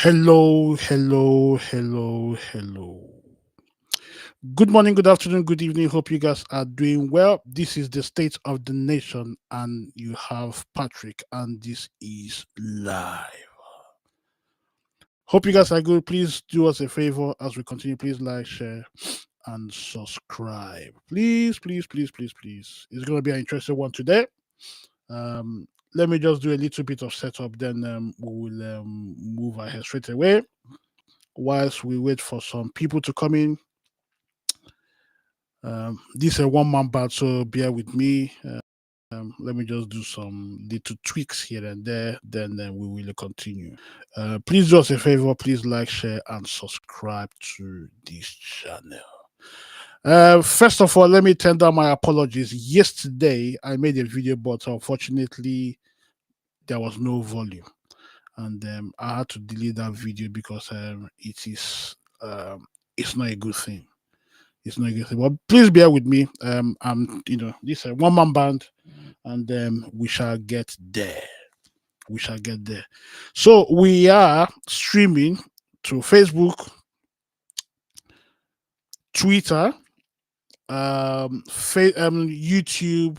Hello, hello, hello, hello. Good morning, good afternoon, good evening. Hope you guys are doing well. This is the state of the nation, and you have Patrick, and this is live. Hope you guys are good. Please do us a favor as we continue. Please like, share, and subscribe. Please, please, please, please, please. It's going to be an interesting one today. Um, Let me just do a little bit of setup, then we will move ahead straight away whilst we wait for some people to come in. This is a one-man band, so bear with me. Let me just do some little tweaks here and there, then we will continue. Please do us a favor, please like, share, and subscribe to this channel. First of all, let me tender my apologies. Yesterday, I made a video, but unfortunately, there was no volume, and I had to delete that video because it's not a good thing. It's not a good thing. But please bear with me. This is a one man band, and we shall get there. We shall get there. So we are streaming to Facebook, Twitter, YouTube,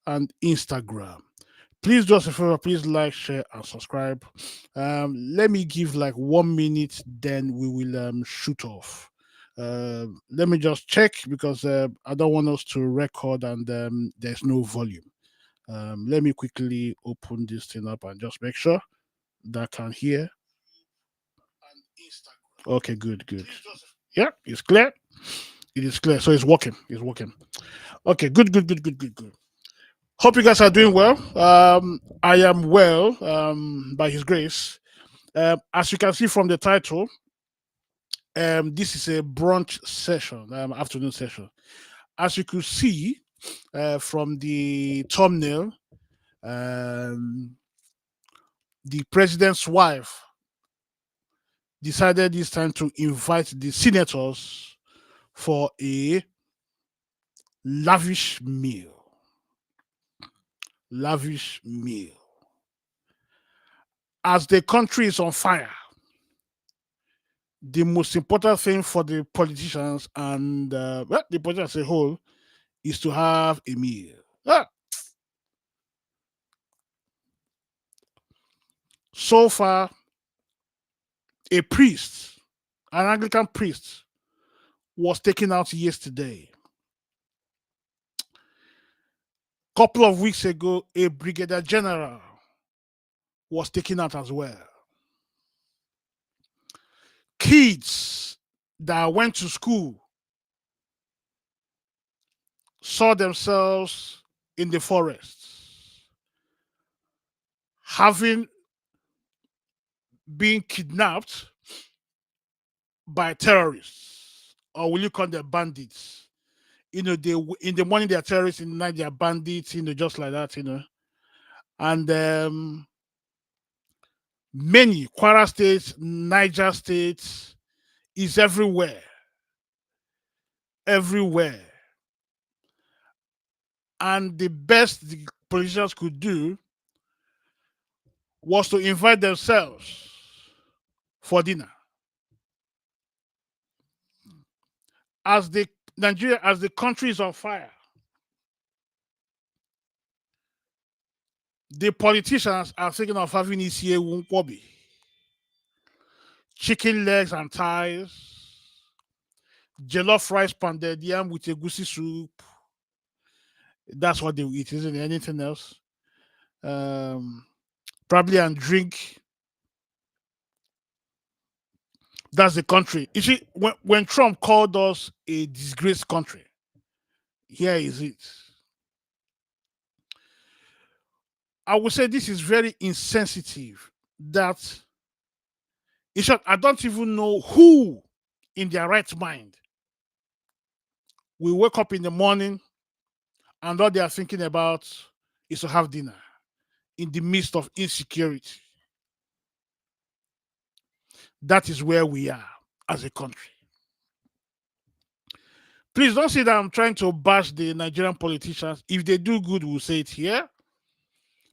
and Instagram. Please do us a favor, please like, share, and subscribe. Let me give like 1 minute, then we will shoot off. Let me just check because I don't want us to record and there's no volume. Let me quickly open this thing up and just make sure that I can hear. Okay, good, good. Yeah, it's clear. It is clear. So it's working. It's working. Okay, good, good, good, good, good, good. Hope you guys are doing well. I am well, by His grace. As you can see from the title, this is a brunch session, afternoon session. As you could see from the thumbnail, um, the president's wife decided this time to invite the senators for a lavish meal. Lavish meal. As the country is on fire, the most important thing for the politicians and the politicians as a whole is to have a meal. So far, a priest, an Anglican priest, was taken out yesterday. Couple of weeks ago, a brigadier general was taken out as well. Kids that went to school saw themselves in the forests, having been kidnapped by terrorists, or will you call them bandits? They in the morning they're terrorists, in the night they're bandits, just like that, And many Kwara states, Niger states is everywhere, everywhere. And the best the politicians could do was to invite themselves for dinner. As the Nigeria, as the country is on fire, the politicians are thinking of having Isiye Wunkwobi, chicken legs and thighs, jollof rice pounded yam with a goosey soup. That's what they will eat, isn't it? Anything else? Probably and drink. That's the country. You see, when Trump called us a disgraced country, here is it. I would say this is very insensitive. That, in short, I don't even know who in their right mind will wake up in the morning and all they are thinking about is to have dinner in the midst of insecurity. That is where we are as a country. Please don't say that I'm trying to bash the Nigerian politicians. If they do good, we'll say it here.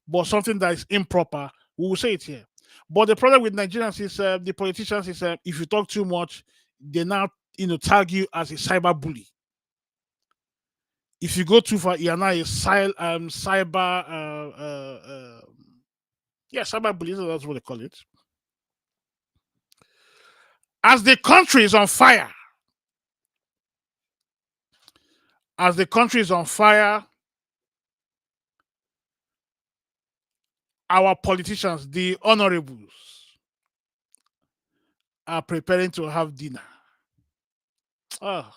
But something that is improper, we will say it here. But the problem with Nigerians is the politicians is if you talk too much, they now tag you as a cyber bully. If you go too far, you're now a cyber yeah, cyber bully. That's what they call it. As the country is on fire, as the country is on fire, our politicians, the honorables, are preparing to have dinner. Ah,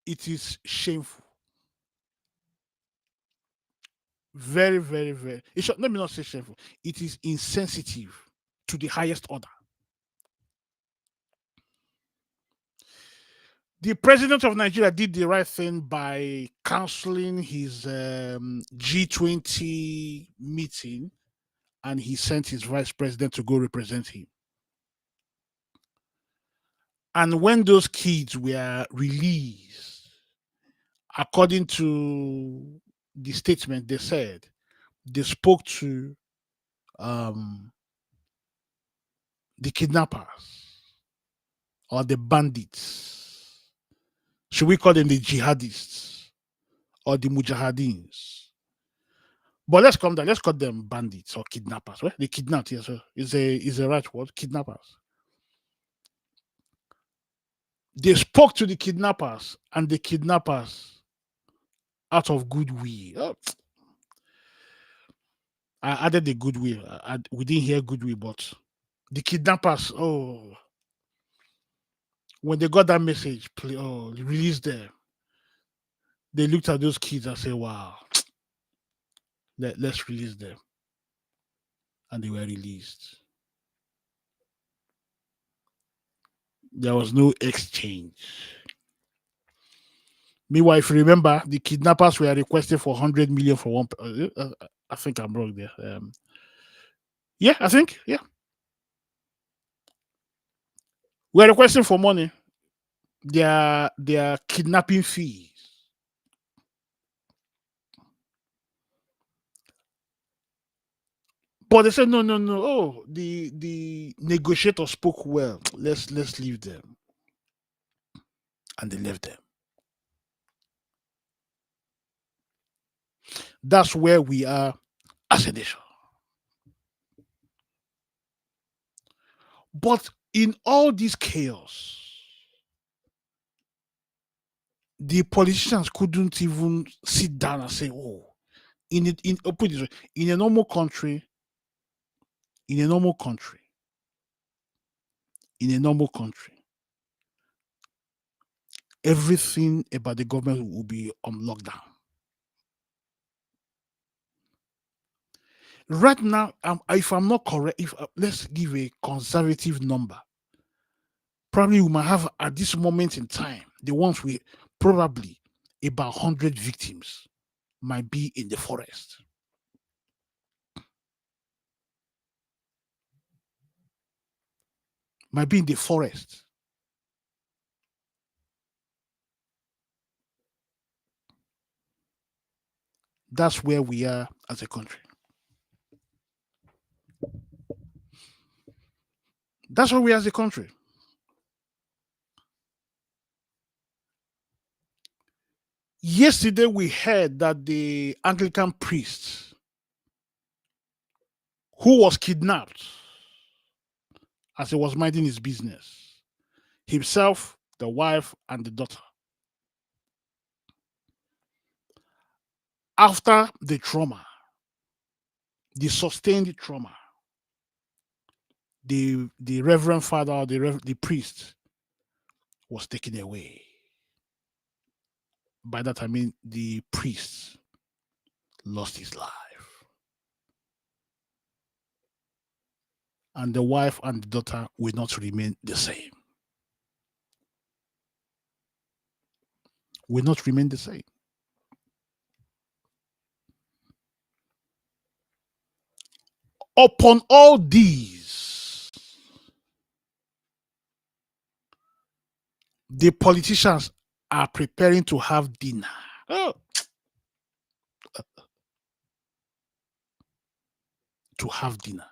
it is shameful. Very, very, very. Let me not say shameful. It is insensitive to the highest order. The president of Nigeria did the right thing by canceling his G20 meeting, and he sent his vice president to go represent him. And when those kids were released, according to the statement, they said they spoke to the kidnappers or the bandits. Should we call them the jihadists or the mujahideen? But let's come down. Let's call them bandits or kidnappers. Right? They kidnapped. Yes, is a right word. Kidnappers. They spoke to the kidnappers, and the kidnappers, out of goodwill, I added the goodwill. We didn't hear goodwill, but the kidnappers, when they got that message, release them. They looked at those kids and said, "Wow, let's release them," and they were released. There was no exchange. Meanwhile, if you remember, the kidnappers were requesting for 100 million for one. I think I'm wrong there. Yeah, I think, yeah. We're requesting for money. Their kidnapping fees. But they said no, no, no. Oh, the negotiator spoke well. Let's leave them, and they left them. That's where we are as a nation. But in all this chaos, the politicians couldn't even sit down and say, "Oh, put this way, in a normal country, in a normal country, in a normal country, everything about the government will be on lockdown." Right now, if I'm not correct, if let's give a conservative number, probably we might have at this moment in time the ones we probably about 100 victims might be in the forest. Might be in the forest. That's where we are as a country. That's where we are as a country. Yesterday, we heard that the Anglican priest who was kidnapped as he was minding his business, himself, the wife, and the daughter, after the trauma, the sustained trauma, the reverend father, the priest, was taken away. By that I mean the priest lost his life. And the wife and the daughter will not remain the same. Will not remain the same. Upon all these, the politicians are preparing to have dinner. Oh. to have dinner.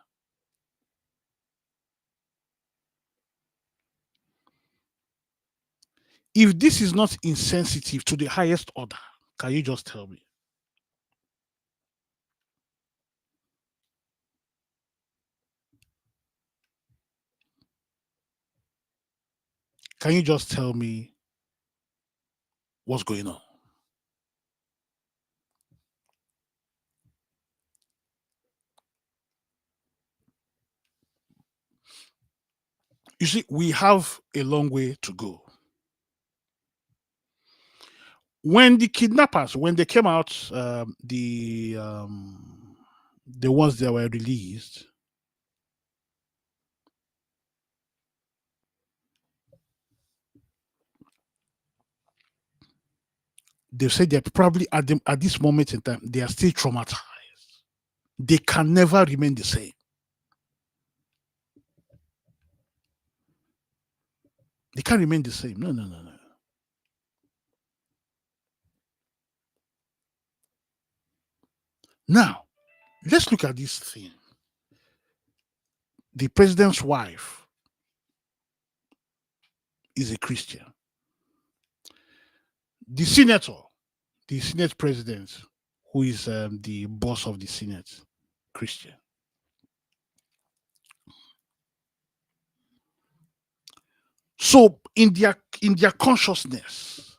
If this is not insensitive to the highest order, can you just tell me? Can you just tell me what's going on? You see, we have a long way to go. When the kidnappers, when they came out, the ones that were released, they said that probably at this moment in time they are still traumatized. They can never remain the same. They can't remain the same. No, no, no, no. Now, let's look at this thing. The president's wife is a Christian. The senator, the Senate president, who is the boss of the Senate, Christian. So in their consciousness,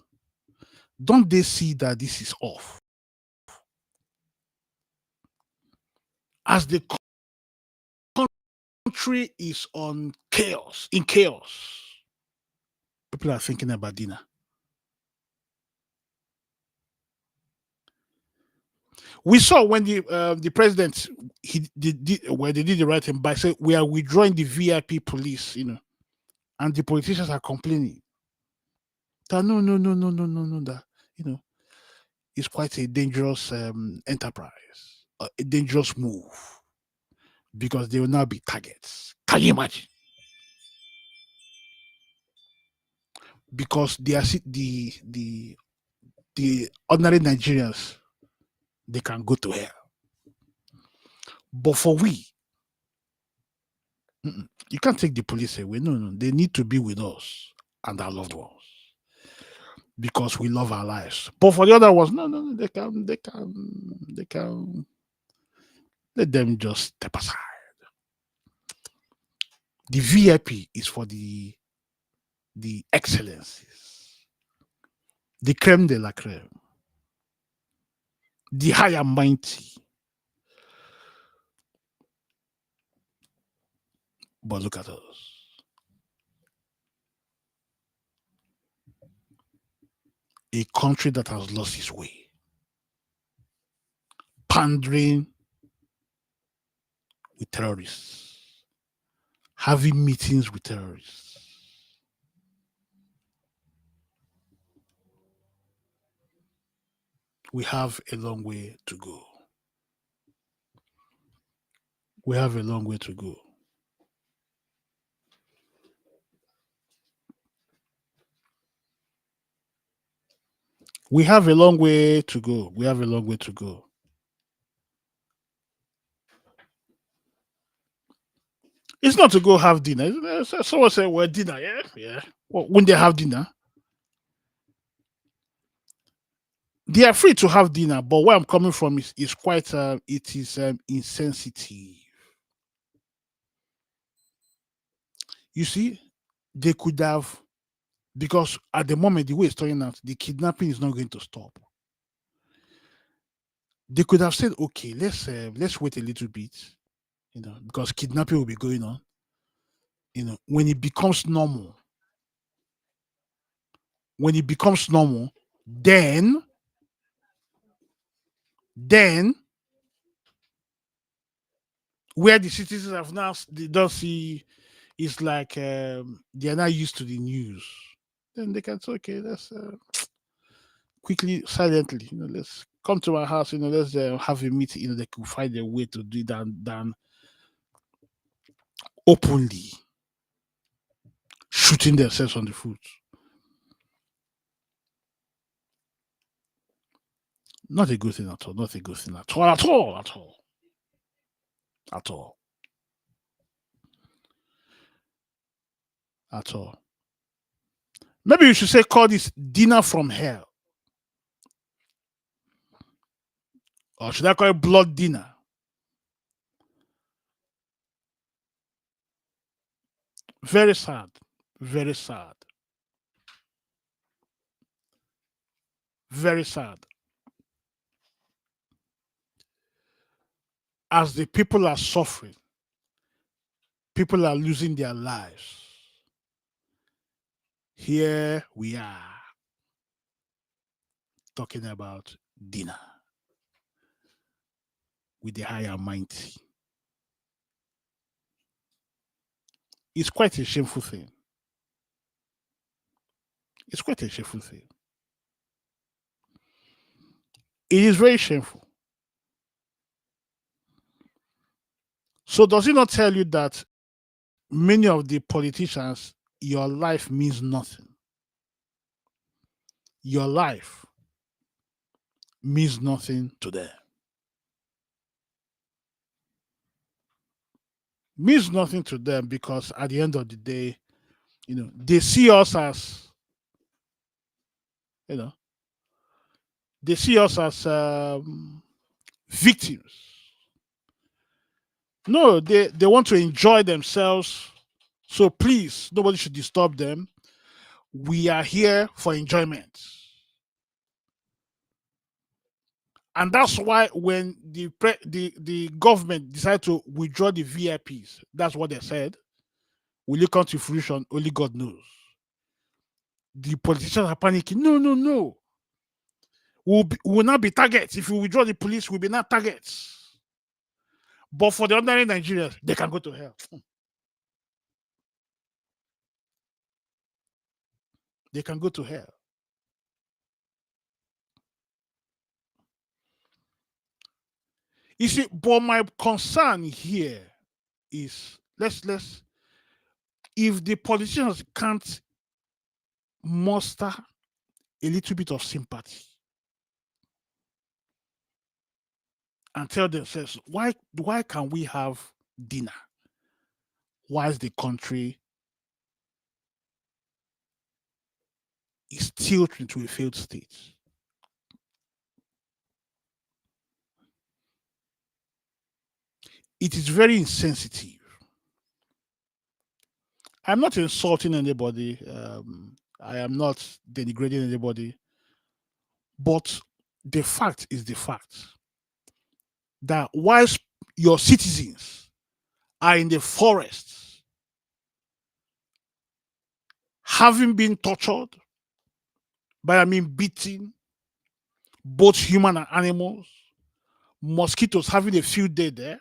don't they see that this is off? As the country is on chaos, in chaos, people are thinking about dinner. We saw when the president when they did the right thing by saying we are withdrawing the VIP police, and the politicians are complaining that no, no, no, no, no, no, no, that it's quite a dangerous enterprise, a dangerous move because they will now be targets. Can you imagine? Because they are the ordinary Nigerians, they can go to hell, but for we, you can't take the police away. No, no, they need to be with us and our loved ones because we love our lives. But for the other ones, no, no, no, they can let them just step aside. The VIP is for the excellencies, the creme de la creme, the high and mighty. But look at us. A country that has lost its way, pandering with terrorists, having meetings with terrorists. We have a long way to go. We have a long way to go. We have a long way to go. We have a long way to go. It's not to go have dinner. Someone said, well, dinner, yeah, yeah. Well, when they have dinner, they are free to have dinner. But where I'm coming from is quite, it is insensitive. You see, they could have, because at the moment, the way it's turning out, the kidnapping is not going to stop. They could have said, okay, let's wait a little bit, because kidnapping will be going on. When it becomes normal, when it becomes normal, then where the citizens have now they don't see, it's like they are not used to the news. Then they can say, okay, let's quickly, silently, let's come to my house, let's have a meeting. They could find a way to do that than openly shooting themselves on the foot. Not a good thing at all. Not a good thing at all. At all. At all. at all. At all. Maybe you should say call this dinner from hell. Or should I call it blood dinner? Very sad. Very sad. Very sad. As the people are suffering, people are losing their lives. Here we are talking about dinner with the high and mighty. It's quite a shameful thing. It's quite a shameful thing. It is very shameful. So does it not tell you that many of the politicians, your life means nothing? Your life means nothing to them. Means nothing to them because at the end of the day, they see us as, you know, they see us as victims. No, they want to enjoy themselves. So please, nobody should disturb them. We are here for enjoyment. And that's why when the government decided to withdraw the VIPs, that's what they said. Will it come to fruition? Only God knows. The politicians are panicking. No, no, no. We'll not be targets. If we withdraw the police, we'll be not targets. But for the ordinary Nigerians, they can go to hell. They can go to hell. You see, but my concern here is let's if the politicians can't muster a little bit of sympathy and tell themselves why can we have dinner whilst the country is tilted into a failed state? It is very insensitive. I'm not insulting anybody. I am not denigrating anybody. But the fact is the fact that whilst your citizens are in the forests, having been tortured, by beaten, both human and animals, mosquitoes having a field day there,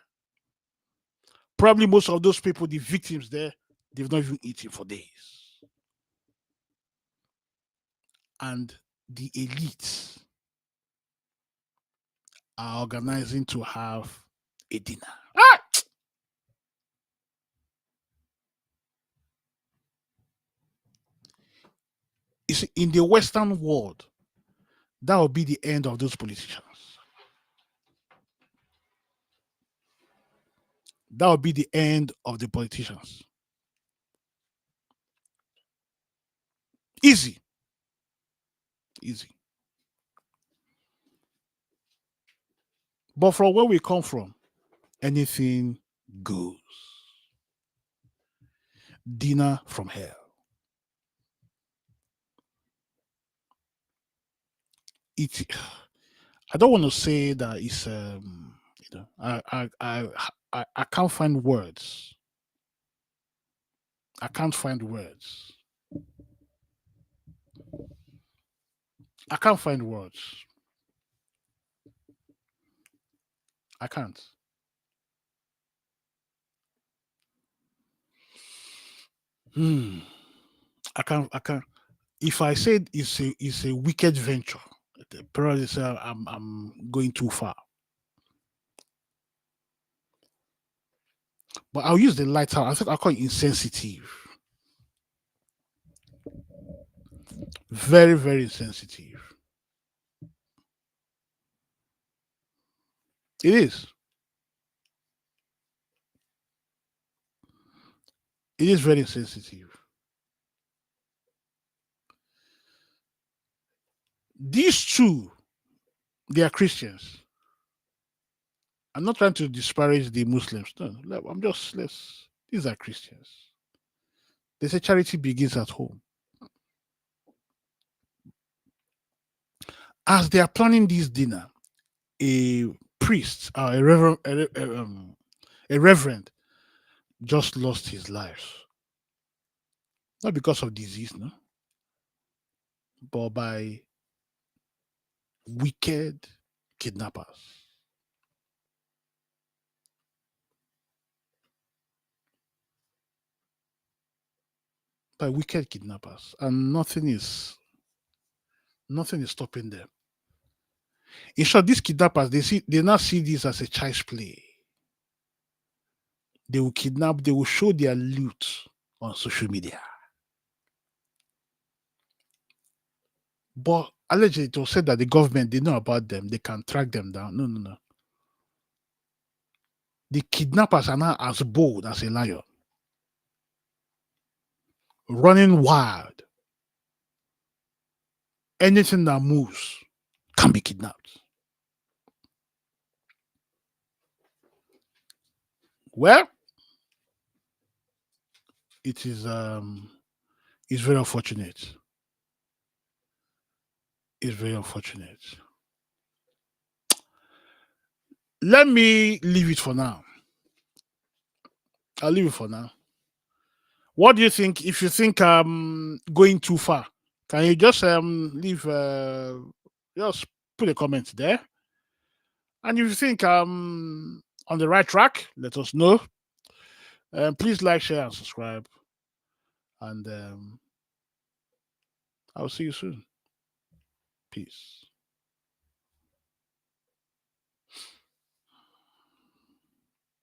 probably most of those people, the victims there, they've not even eaten for days. And the elites are organizing to have a dinner. Ah! You see, in the Western world, that will be the end of those politicians. That will be the end of the politicians. Easy. Easy. But from where we come from, anything goes. Dinner from hell. It. I don't want to say that it's. I can't find words. I can't find words. I can't find words. I can't. Hmm. I can't. I can't. If I said it's a wicked venture, the probably say I'm going too far. But I'll use the lighter. I think I'll call it insensitive. Very, very insensitive. It is. It is very sensitive. These two, they are Christians. I'm not trying to disparage the Muslims. No, I'm just let's. These are Christians. They say charity begins at home. As they are planning this dinner, a priest, a reverend, just lost his life, not because of disease, no, but by wicked kidnappers. By wicked kidnappers, and nothing is stopping them. In short, these kidnappers they now see this as a child's play. They will kidnap, they will show their loot on social media. But allegedly, it was said that the government they know about them, they can track them down. No, no, no. The kidnappers are now as bold as a lion, running wild. Anything that moves can be kidnapped. Well, it is it's very unfortunate. It's very unfortunate. Let me leave it for now. I'll leave it for now. What do you think? If you think going too far, can you just leave just put a comment there? And if you think on the right track, let us know. Please like, share, and subscribe. And I'll see you soon. Peace.